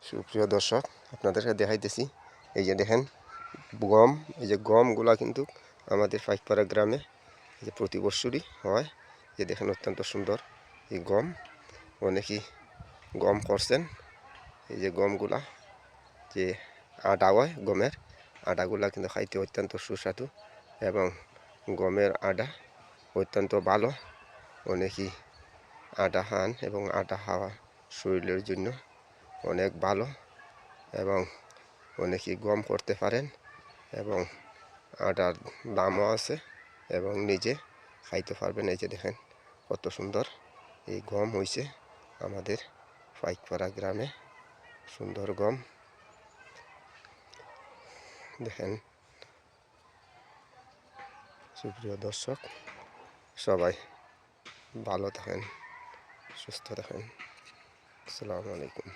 সুপ্রিয় দর্শক, আপনাদেরকে দেখাইতেছি এই যে দেখেন গম। এই যে গমগুলা কিন্তু আমাদের পাইকপাড়া গ্রামে যে প্রতি বছরই হয়। যে দেখেন অত্যন্ত সুন্দর এই গম, অনেকেই গম করছেন। এই যে গমগুলা যে আটা হয়, গমের আটাগুলা কিন্তু খাইতে অত্যন্ত সুস্বাদু এবং গমের আটা অত্যন্ত ভালো। অনেকেই আটা খান এবং আটা খাওয়া শরীরের জন্য অনেক ভালো এবং অনেকেই গম করতে পারেন এবং আটার দামও আছে এবং নিজে খাইতে পারবেন। এই যে দেখেন কত সুন্দর এই গম হয়েছে আমাদের পাইকপাড়া গ্রামে, সুন্দর গম দেখেন। সুপ্রিয় দর্শক, সবাই ভালো থাকেন, সুস্থ থাকেন। আসসালামু আলাইকুম।